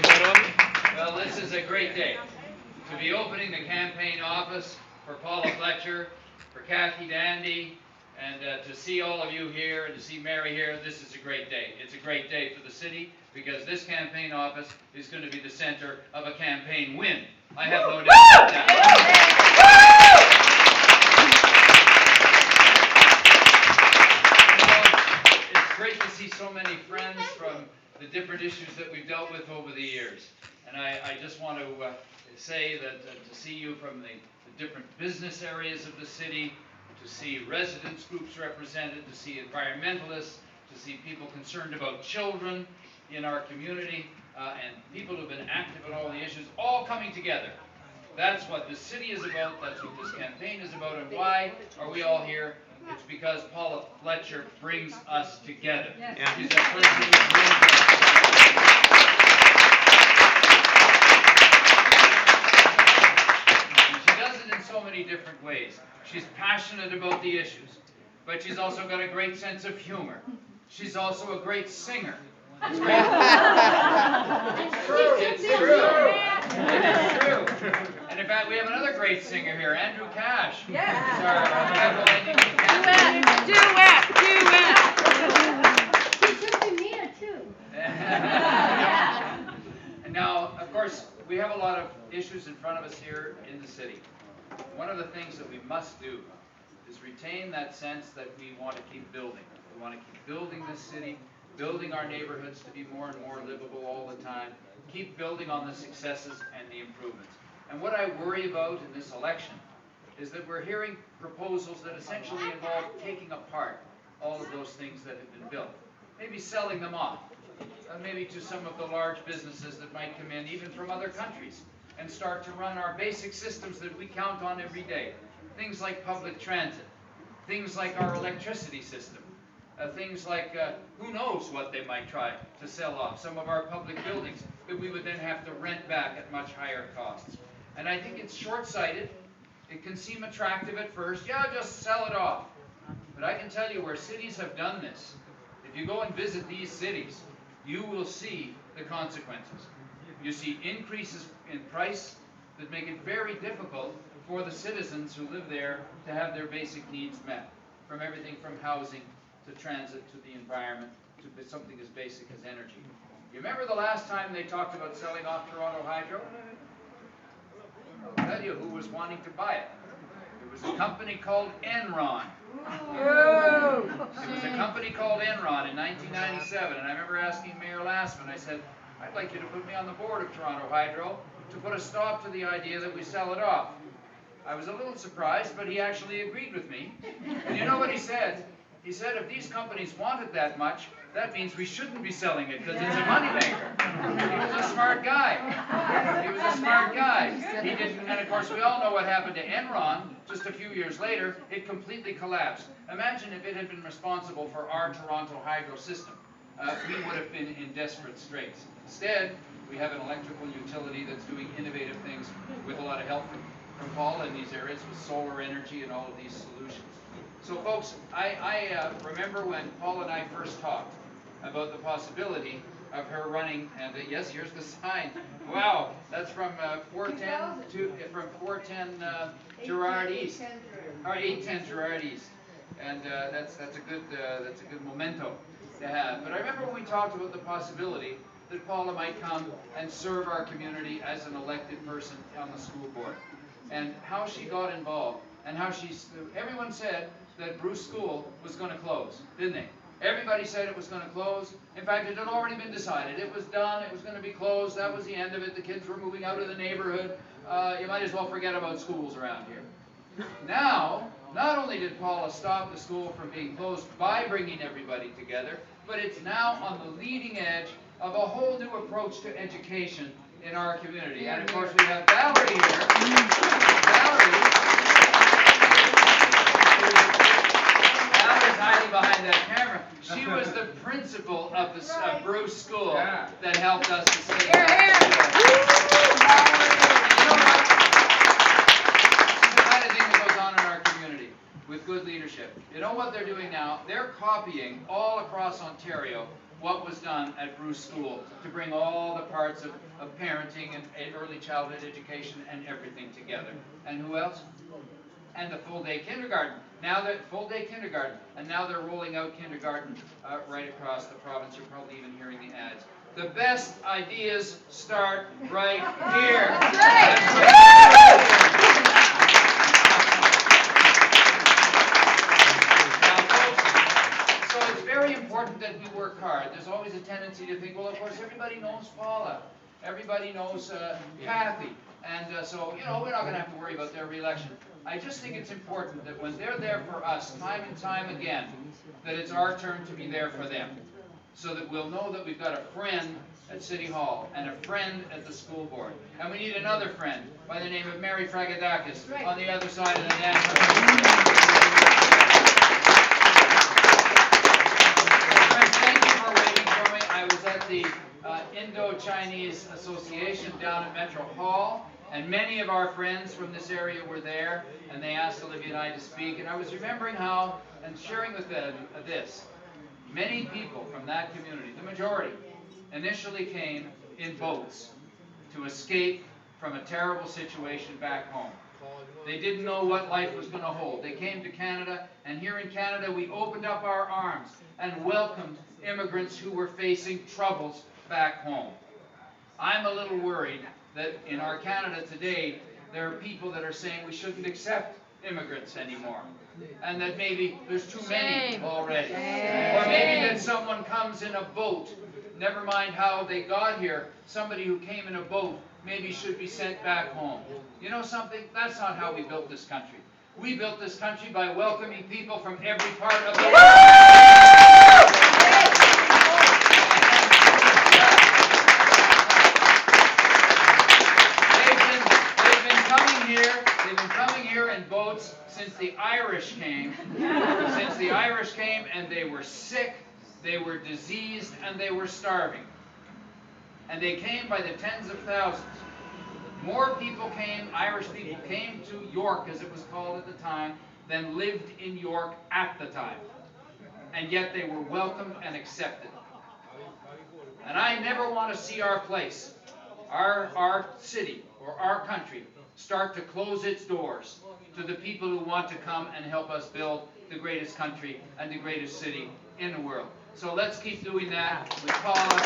good photo of me? Well, this is a great day to be opening the campaign office for Paula Fletcher, for Kathy Dandy, and to see all of you here and to see Mary here. This is a great day. It's a great day for the city because this campaign office is going to be the center of a campaign win. I have no doubt about that. It's great to see so many friends from the different issues that we've dealt with over the years. And I just want to say that to see you from the different business areas of the city, to see residents groups represented, to see environmentalists, to see people concerned about children in our community, and people who have been active in all the issues, all coming together. That's what this city is about, that's what this campaign is about, and why are we all here? It's because Paula Fletcher brings us together. Yes. Yeah. She's a person who brings us together. And she does it in so many different ways. She's passionate about the issues, but she's also got a great sense of humor. She's also a great singer. It's great. It's true. It's true. It is true. And in fact, we have another great singer here, Andrew Cash. Yes. He's our headlining She took to Nina too. And now, of course, we have a lot of issues in front of us here in the city. One of the things that we must do is retain that sense that we want to keep building. We want to keep building this city, building our neighborhoods to be more and more livable all the time, keep building on the successes and the improvements. And what I worry about in this election is that we're hearing proposals that essentially involve taking apart all of those things that have been built, maybe selling them off, maybe to some of the large businesses that might come in even from other countries and start to run our basic systems that we count on every day. Things like public transit, things like our electricity system, things like who knows what they might try to sell off, some of our public buildings that we would then have to rent back at much higher costs. And I think it's short-sighted. It can seem attractive at first. Yeah, just sell it off. But I can tell you where cities have done this, if you go and visit these cities, you will see the consequences. You see increases in price that make it very difficult for the citizens who live there to have their basic needs met, from everything from housing to transit to the environment to something as basic as energy. You remember the last time they talked about selling off Toronto Hydro? I'll tell you who was wanting to buy it. It was a company called Enron. It was a company called Enron in 1997, and I remember asking Mayor Lassman, I said, I'd like you to put me on the board of Toronto Hydro to put a stop to the idea that we sell it off. I was a little surprised, but he actually agreed with me. And you know what he said? He said if these companies want it that much, that means we shouldn't be selling it because it's a moneymaker. He was a smart guy. He was a smart guy. He didn't, and of course we all know what happened to Enron just a few years later. It completely collapsed. Imagine if it had been responsible for our Toronto Hydro system. We would have been in desperate straits. Instead, we have an electrical utility that's doing innovative things with a lot of help from Paula in these areas with solar energy and all of these solutions. So folks, I remember when Paula and I first talked about the possibility of her running, and yes, here's the sign. Wow, that's from 410 Gerard East, or 810 Gerard East, and that's a good memento to have. But I remember when we talked about the possibility that Paula might come and serve our community as an elected person on the school board, and how she got involved, and how everyone said that Bruce School was going to close, didn't they? Everybody said it was going to close. In fact, it had already been decided. It was done. It was going to be closed. That was the end of it. The kids were moving out of the neighborhood. You might as well forget about schools around here. Now, not only did Paula stop the school from being closed by bringing everybody together, but it's now on the leading edge of a whole new approach to education in our community. And of course, we have Valerie here. Valerie's hiding behind that camera. She was the principal of the Bruce School that helped us to save that school. You know what? This is the kind of thing that goes on in our community with good leadership. You know what they're doing now? They're copying all across Ontario what was done at Bruce School to bring all the parts of parenting and early childhood education and everything together. And who else? And the full-day kindergarten. Now that full-day kindergarten, and now they're rolling out kindergarten right across the province. You're probably even hearing the ads. The best ideas start right here. That's right. So it's very important that we work hard. There's always a tendency to think, well, of course, everybody knows Paula. Everybody knows Kathy. And so, you know, we're not going to have to worry about their re-election. I just think it's important that when they're there for us, time and time again, that it's our turn to be there for them. So that we'll know that we've got a friend at City Hall and a friend at the school board. And we need another friend by the name of Mary Fragadakis on the other side of the Danforth Avenue. Friends, thank you for waiting for me. I was at the Indo-Chinese Association down at Metro Hall, and many of our friends from this area were there, and they asked Olivia and I to speak, and I was remembering how, and sharing with them this, many people from that community, the majority, initially came in boats to escape from a terrible situation back home. They didn't know what life was going to hold. They came to Canada, and here in Canada we opened up our arms and welcomed immigrants who were facing troubles back home. I'm a little worried that in our Canada today, there are people that are saying we shouldn't accept immigrants anymore, and that maybe there's too many already. Or maybe that someone comes in a boat, never mind how they got here, somebody who came in a boat maybe should be sent back home. You know something? That's not how we built this country. We built this country by welcoming people from every part of the world. They've been coming here in boats since the Irish came. Since the Irish came, and they were sick, they were diseased, and they were starving. And they came by the tens of thousands. More people came, Irish people came to York, as it was called at the time, than lived in York at the time. And yet they were welcomed and accepted. And I never want to see our place, our city, or our country, start to close its doors to the people who want to come and help us build the greatest country and the greatest city in the world. So let's keep doing that with Paula.